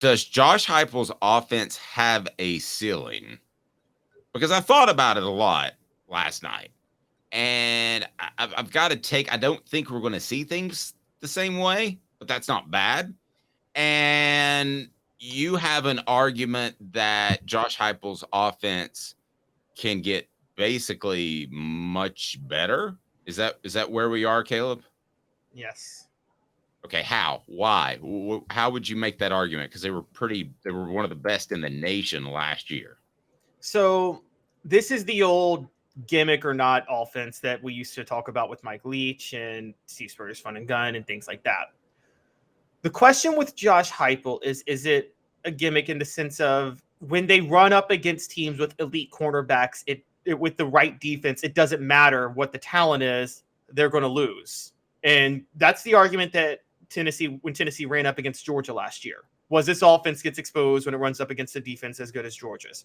Does Josh Heupel's offense have a ceiling? Because I thought about it a lot last night, and I've got to take. I don't think we're going to see things the same way, but that's not bad. And you have an argument that Josh Heupel's offense can get basically much better. Is that where we are, Caleb? Yes. Okay, how? Why? How would you make that argument? Because they were one of the best in the nation last year. So this is the old gimmick or not offense that we used to talk about with Mike Leach and Steve Spurrier's Fun and Gun and things like that. The question with Josh Heupel is it a gimmick in the sense of when they run up against teams with elite cornerbacks, it with the right defense, it doesn't matter what the talent is, they're going to lose. And that's the argument that when Tennessee ran up against Georgia last year, was this offense gets exposed when it runs up against a defense as good as Georgia's.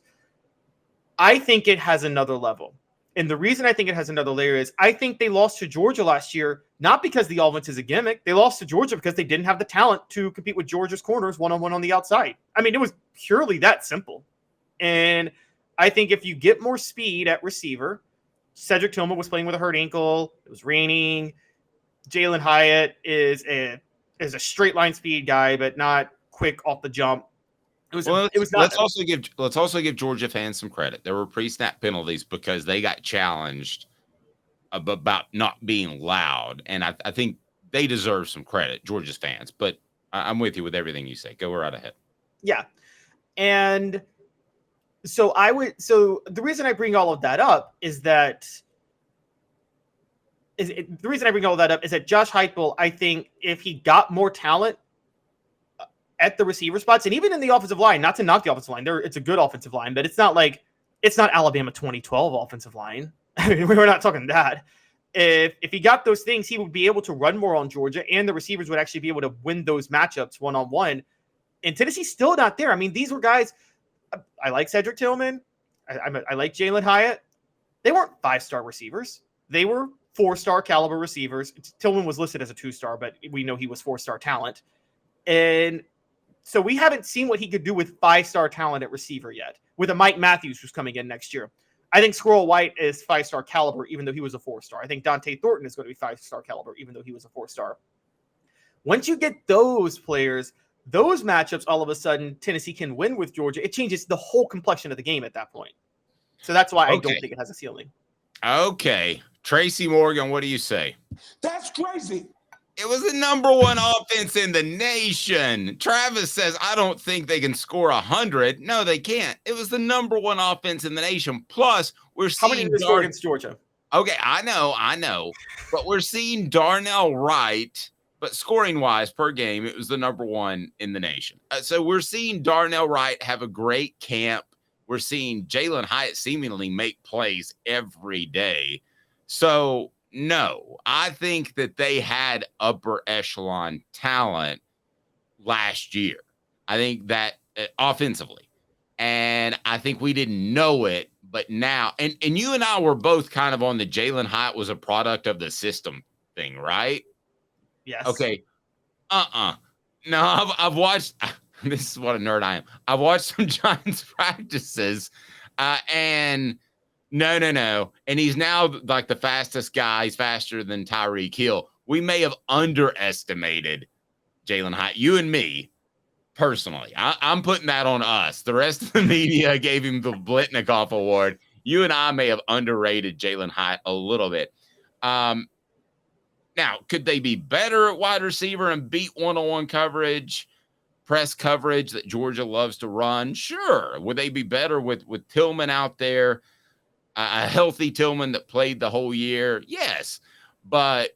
I think it has another level. And the reason I think it has another layer is I think they lost to Georgia last year, not because the offense is a gimmick. They lost to Georgia because they didn't have the talent to compete with Georgia's corners one-on-one on the outside. I mean, it was purely that simple. And I think if you get more speed at receiver, Cedric Tillman was playing with a hurt ankle. It was raining. Jalen Hyatt is a straight line speed guy, but not quick off the jump. Let's also give Georgia fans some credit. There were pre-snap penalties because they got challenged about not being loud, and I think they deserve some credit, Georgia's fans. But I'm with you with everything you say. Go right ahead. Yeah, and so the reason I bring all of that up is that Josh Heupel, I think if he got more talent at the receiver spots and even in the offensive line, not to knock the offensive line, it's a good offensive line, but it's not Alabama 2012 offensive line. I mean, we're not talking that. If he got those things, he would be able to run more on Georgia, and the receivers would actually be able to win those matchups one-on-one. And Tennessee's still not there. I mean, these were guys. I like Cedric Tillman. I like Jalen Hyatt. They weren't 5-star receivers. They were 4-star caliber receivers. Tillman was listed as a 2-star, but we know he was 4-star talent. And so we haven't seen what he could do with 5-star talent at receiver yet, with a Mike Matthews who's coming in next year. I think Squirrel White is 5-star caliber, even though he was a 4-star. I think Dante Thornton is going to be 5-star caliber, even though he was a 4-star. Once you get those players, those matchups, all of a sudden, Tennessee can win with Georgia. It changes the whole complexion of the game at that point. So that's why I don't think it has a ceiling. Okay. Tracy Morgan, what do you say? That's crazy. It was the number one offense in the nation. Travis says, I don't think they can score 100. No, they can't. It was the number one offense in the nation. Plus, we're seeing... How many did they score against Georgia? Okay, I know. But we're seeing Darnell Wright, but scoring-wise per game, it was the number one in the nation. So we're seeing Darnell Wright have a great camp. We're seeing Jalen Hyatt seemingly make plays every day. So... no, I think that they had upper echelon talent last year. I think that offensively. And I think we didn't know it, but now, and you and I were both kind of on the Jalen Hyatt was a product of the system thing, right? Yes. Okay. No, I've watched, this is what a nerd I am. I've watched some Giants practices and No. And he's now like the fastest guy. He's faster than Tyreek Hill. We may have underestimated Jalen Hyatt. You and me, personally. I'm putting that on us. The rest of the media gave him the Blitnikoff Award. You and I may have underrated Jalen Hyatt a little bit. Now, could they be better at wide receiver and beat one-on-one coverage, press coverage that Georgia loves to run? Sure. Would they be better with Tillman out there? A healthy Tillman that played the whole year? Yes. But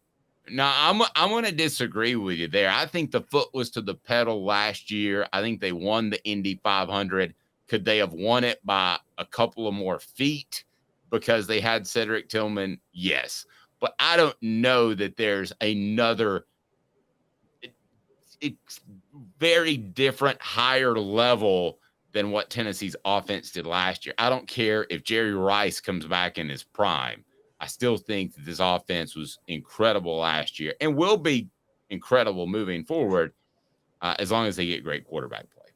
no, I'm going to disagree with you there. I think the foot was to the pedal last year. I think they won the Indy 500. Could they have won it by a couple of more feet because they had Cedric Tillman? Yes. But I don't know that there's another it's very different, higher level than what Tennessee's offense did last year. I don't care if Jerry Rice comes back in his prime. I still think that this offense was incredible last year and will be incredible moving forward as long as they get great quarterback play.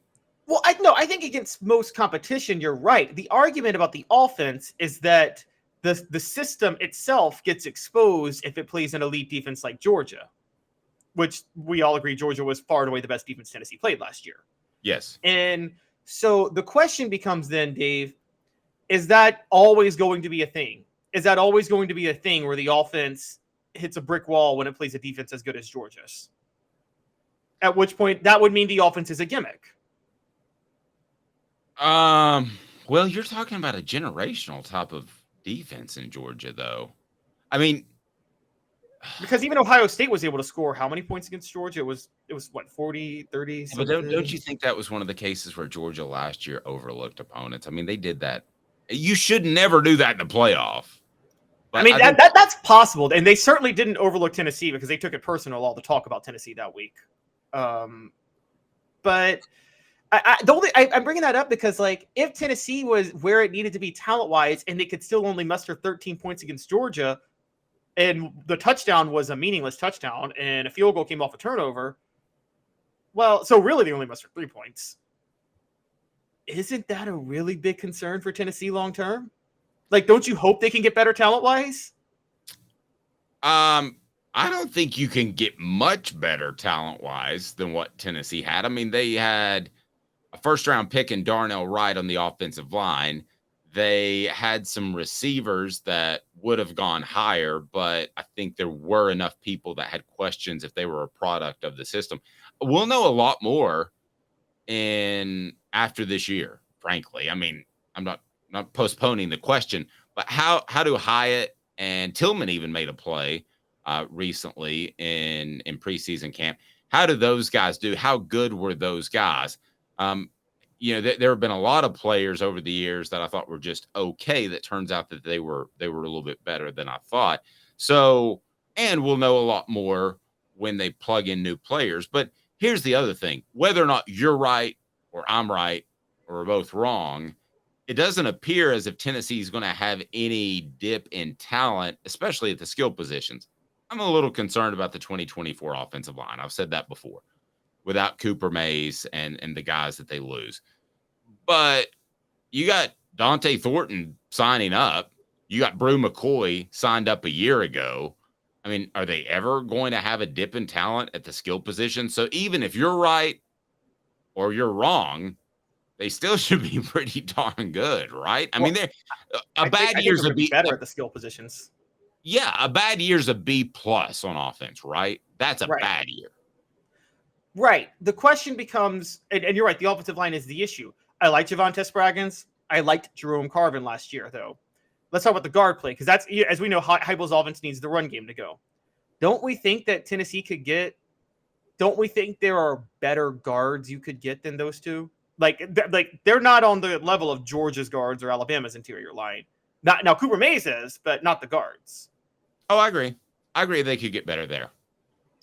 Well, I think against most competition, you're right. The argument about the offense is that the system itself gets exposed if it plays an elite defense like Georgia, which we all agree Georgia was far and away the best defense Tennessee played last year. Yes. And so the question becomes then, Dave, is that always going to be a thing? Is that always going to be a thing where the offense hits a brick wall when it plays a defense as good as Georgia's? At which point that would mean the offense is a gimmick. Well, you're talking about a generational type of defense in Georgia, though. I mean, because even Ohio State was able to score how many points against Georgia? It was what, 40, 30? but don't you think that was one of the cases where Georgia last year overlooked opponents? I mean, they did that. You should never do that in the playoff. But I mean, that's possible. And they certainly didn't overlook Tennessee because they took it personal, all the talk about Tennessee that week. But I'm bringing that up because, like, if Tennessee was where it needed to be talent-wise and they could still only muster 13 points against Georgia, and the touchdown was a meaningless touchdown and a field goal came off a turnover, well, so really they only mustered 3 points. Isn't that a really big concern for Tennessee long-term? Like, don't you hope they can get better talent-wise? I don't think you can get much better talent-wise than what Tennessee had. I mean, they had a first-round pick in Darnell Wright on the offensive line. They had some receivers that would have gone higher, but I think there were enough people that had questions if they were a product of the system. We'll know a lot more after this year, frankly. I mean, I'm not postponing the question, but how do Hyatt and Tillman even made a play recently in preseason camp? How do those guys do? How good were those guys? There have been a lot of players over the years that I thought were just okay. That turns out that they were a little bit better than I thought. So, and we'll know a lot more when they plug in new players. But here's the other thing: whether or not you're right or I'm right or we're both wrong, it doesn't appear as if Tennessee is going to have any dip in talent, especially at the skill positions. I'm a little concerned about the 2024 offensive line. I've said that before, without Cooper Mays and the guys that they lose. But you got Dante Thornton signing up. You got Brew McCoy signed up a year ago. I mean, are they ever going to have a dip in talent at the skill position? So even if you're right or you're wrong, they still should be pretty darn good, right? I mean, they're bad year's a B better at the skill positions. Yeah, a bad year's a B+ on offense, right? That's a bad year. Right. The question becomes, and you're right, the offensive line is the issue. I like Javonte Spraggins. I liked Jerome Carvin last year, though. Let's talk about the guard play, because that's, as we know, Heupel's offense needs the run game to go. Don't we think that Tennessee could get? Don't we think there are better guards you could get than those two? Like they're not on the level of Georgia's guards or Alabama's interior line. Now Cooper Mays is, but not the guards. Oh, I agree. I agree they could get better there.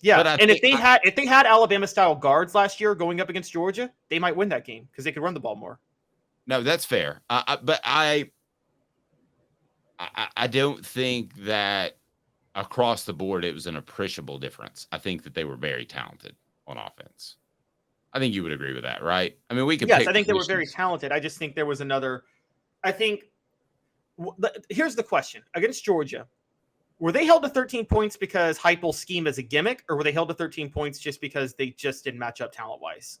Yeah, and if they had Alabama style guards last year going up against Georgia, they might win that game because they could run the ball more. No, that's fair. But I don't think that across the board it was an appreciable difference. I think that they were very talented on offense. I think you would agree with that, right? I mean, we could. Yes, I think they were very talented. I just think there was another. I think here's the question: against Georgia, were they held to 13 points because Heupel's scheme is a gimmick, or were they held to 13 points just because they just didn't match up talent-wise?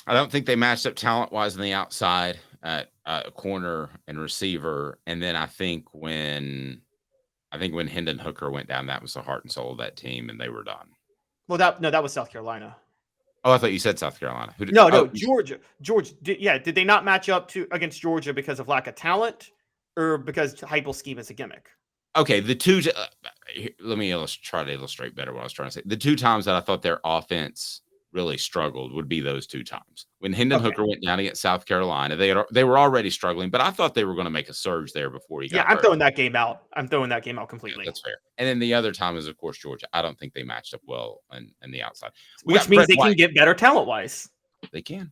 I don't think they matched up talent-wise on the outside at corner and receiver. And then I think when Hendon Hooker went down, that was the heart and soul of that team, and they were done. Well, that was South Carolina. Oh, I thought you said South Carolina. Georgia. Did they not match up against Georgia because of lack of talent, or because Heupel's scheme is a gimmick? Okay, let me try to illustrate better what I was trying to say. The two times that I thought their offense really struggled would be those two times. When Hendon Hooker went down against South Carolina, they were already struggling, but I thought they were going to make a surge there before he got hurt. I'm throwing that game out. I'm throwing that game out completely. Yeah, that's fair. And then the other time is, of course, Georgia. I don't think they matched up well on the outside. Which means they can get better talent-wise. They can.